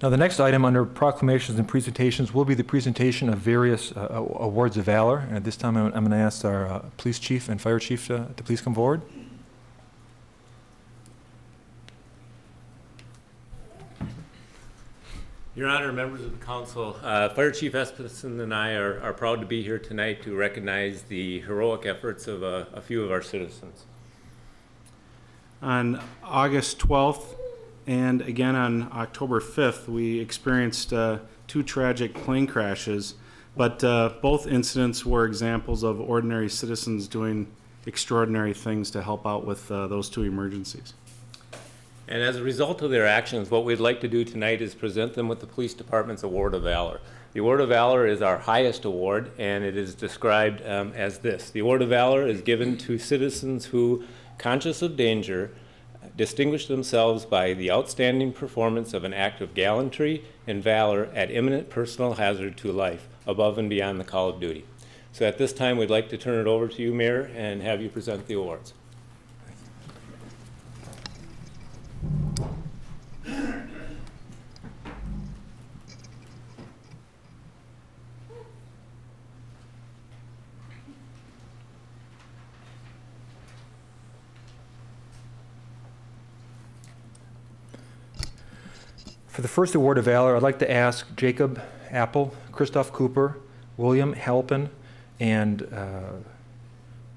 Now, the next item under proclamations and presentations will be the presentation of various awards of valor. And at this time, I'm going to ask our police chief and fire chief to please come forward. Your Honor, members of the council, Fire Chief Espenson and I are proud to be here tonight to recognize the heroic efforts of a few of our citizens. On August 12th and again on October 5th, we experienced two tragic plane crashes, but both incidents were examples of ordinary citizens doing extraordinary things to help out with those two emergencies. And as a result of their actions, what we'd like to do tonight is present them with the Police Department's Award of Valor. The Award of Valor is our highest award, and it is described as this. The Award of Valor is given to citizens who, conscious of danger, distinguish themselves by the outstanding performance of an act of gallantry and valor at imminent personal hazard to life, above and beyond the call of duty. So at this time, we'd like to turn it over to you, Mayor, and have you present the awards. For the first Award of Valor, I'd like to ask Jacob Apple, Christoph Cooper, William Halpin, and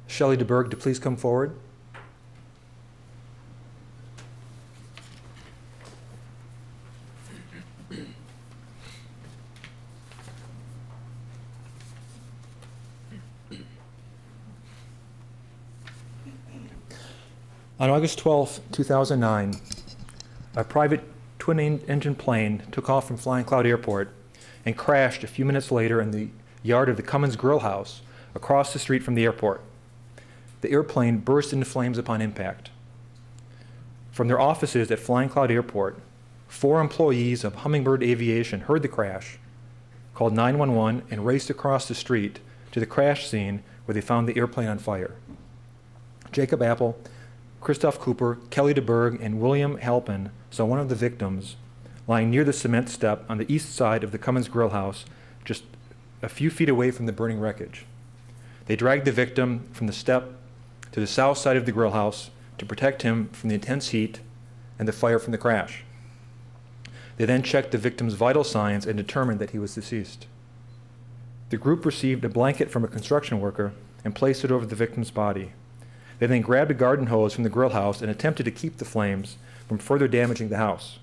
Shelley DeBerg to please come forward. On August 12, 2009, a private twin-engine plane took off from Flying Cloud Airport and crashed a few minutes later in the yard of the Cummins Grill House across the street from the airport. The airplane burst into flames upon impact. From their offices at Flying Cloud Airport, 4 employees of Hummingbird Aviation heard the crash, called 911, and raced across the street to the crash scene where they found the airplane on fire. Jacob Apple, Christoph Cooper, Kelly DeBerg, and William Halpin saw one of the victims lying near the cement step on the east side of the Cummins Grill House, just a few feet away from the burning wreckage. They dragged the victim from the step to the south side of the grill house to protect him from the intense heat and the fire from the crash. They then checked the victim's vital signs and determined that he was deceased. The group received a blanket from a construction worker and placed it over the victim's body. They then grabbed a garden hose from the grill house and attempted to keep the flames from further damaging the house.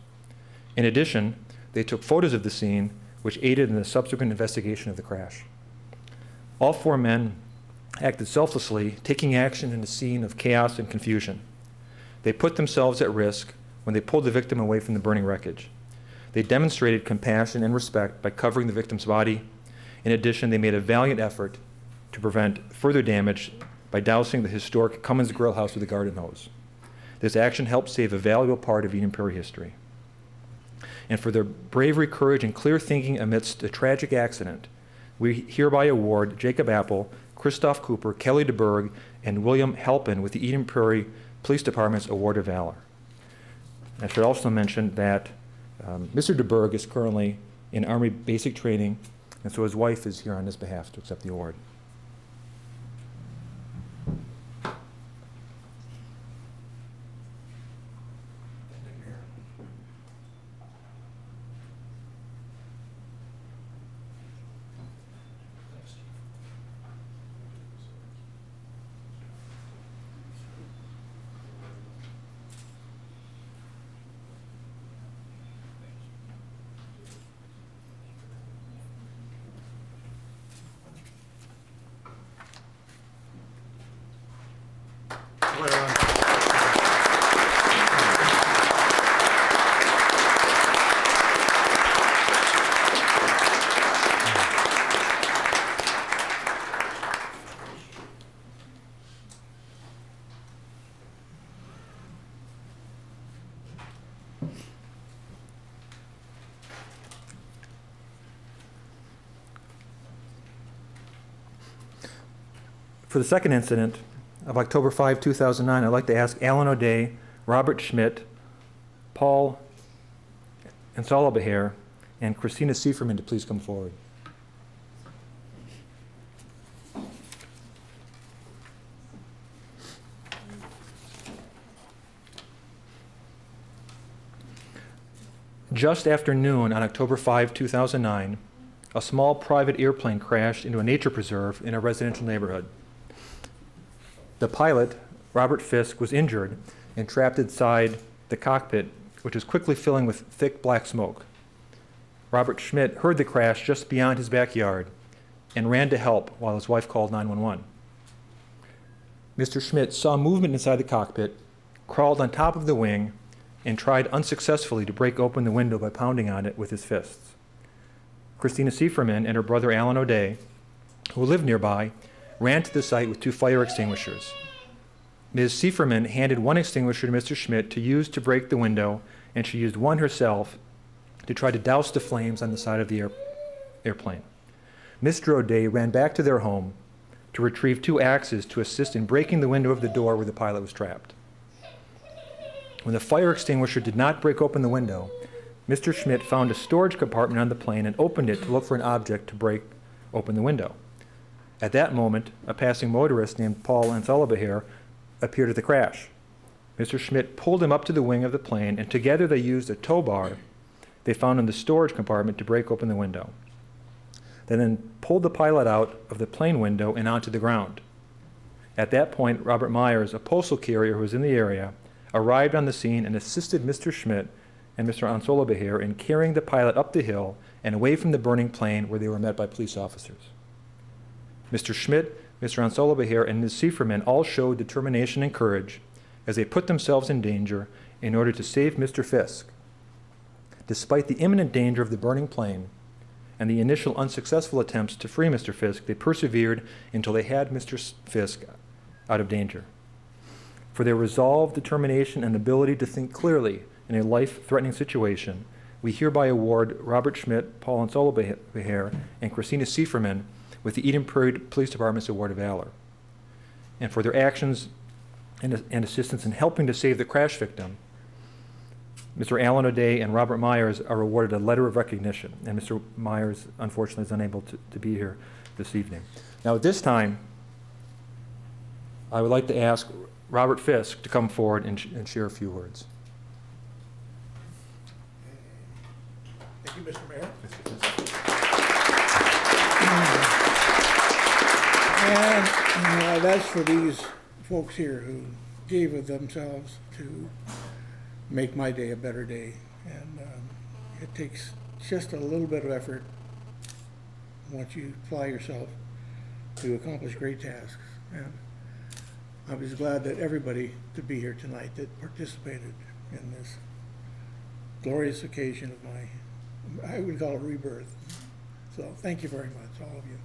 In addition, they took photos of the scene, which aided in the subsequent investigation of the crash. All 4 men acted selflessly, taking action in a scene of chaos and confusion. They put themselves at risk when they pulled the victim away from the burning wreckage. They demonstrated compassion and respect by covering the victim's body. In addition, they made a valiant effort to prevent further damage by dousing the historic Cummins Grill House with a garden hose. This action helped save a valuable part of Eden Prairie history. And for their bravery, courage, and clear thinking amidst a tragic accident, we hereby award Jacob Apple, Christoph Cooper, Kelly DeBerg, and William Halpin with the Eden Prairie Police Department's Award of Valor. I should also mention that Mr. DeBerg is currently in Army basic training, and so his wife is here on his behalf to accept the award. For the second incident of October 5, 2009, I'd like to ask Alan O'Day, Robert Schmidt, Paul Ansalabaher and Christina Sieferman to please come forward. Just after noon on October 5, 2009, a small private airplane crashed into a nature preserve in a residential neighborhood. The pilot, Robert Fisk, was injured and trapped inside the cockpit, which was quickly filling with thick black smoke. Robert Schmidt heard the crash just beyond his backyard and ran to help while his wife called 911. Mr. Schmidt saw movement inside the cockpit, crawled on top of the wing, and tried unsuccessfully to break open the window by pounding on it with his fists. Christina Sieferman and her brother Alan O'Day, who lived nearby, ran to the site with 2 fire extinguishers. Ms. Sieferman handed one extinguisher to Mr. Schmidt to use to break the window, and she used one herself to try to douse the flames on the side of the airplane. Mr. O'Day ran back to their home to retrieve 2 axes to assist in breaking the window of the door where the pilot was trapped. When the fire extinguisher did not break open the window, Mr. Schmidt found a storage compartment on the plane and opened it to look for an object to break open the window. At that moment, a passing motorist named Paul Ansalabaher appeared at the crash. Mr. Schmidt pulled him up to the wing of the plane, and together they used a tow bar they found in the storage compartment to break open the window. They then pulled the pilot out of the plane window and onto the ground. At that point, Robert Myers, a postal carrier who was in the area, arrived on the scene and assisted Mr. Schmidt and Mr. Ansalabaher in carrying the pilot up the hill and away from the burning plane, where they were met by police officers. Mr. Schmidt, Mr. Ansalabaher, and Ms. Sieferman all showed determination and courage as they put themselves in danger in order to save Mr. Fisk. Despite the imminent danger of the burning plane and the initial unsuccessful attempts to free Mr. Fisk, they persevered until they had Mr. Fisk out of danger. For their resolve, determination, and ability to think clearly in a life-threatening situation, we hereby award Robert Schmidt, Paul Ansalabaher, and Christina Sieferman with the Eden Prairie Police Department's Award of Valor. And for their actions and assistance in helping to save the crash victim, Mr. Alan O'Day and Robert Myers are awarded a letter of recognition, and Mr. Myers, unfortunately, is unable to be here this evening. Now, at this time, I would like to ask Robert Fisk to come forward and share a few words. Thank you, Mr. Mayor. And that's for these folks here who gave of themselves to make my day a better day. And it takes just a little bit of effort once you apply yourself to accomplish great tasks. And I was glad that everybody could be here tonight that participated in this glorious occasion of my, I would call it rebirth. So thank you very much, all of you.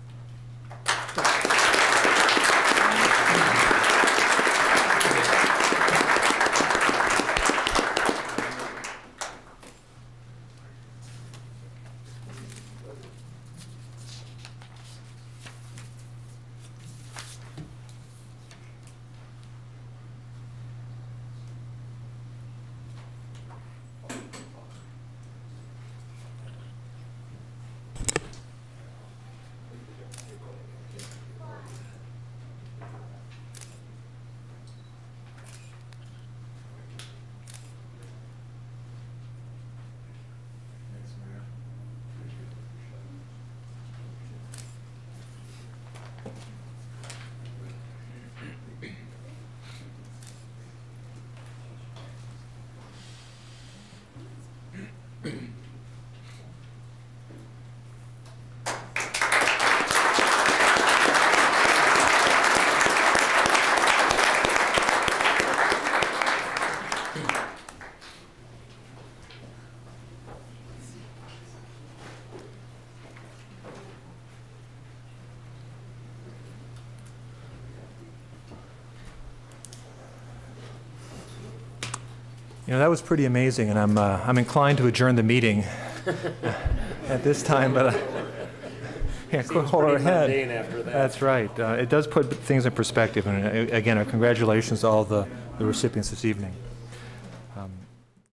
You know, that was pretty amazing, and I'm inclined to adjourn the meeting at this time, but yeah, go ahead. After that. That's right. It does put things in perspective, and again, our congratulations to all the recipients this evening.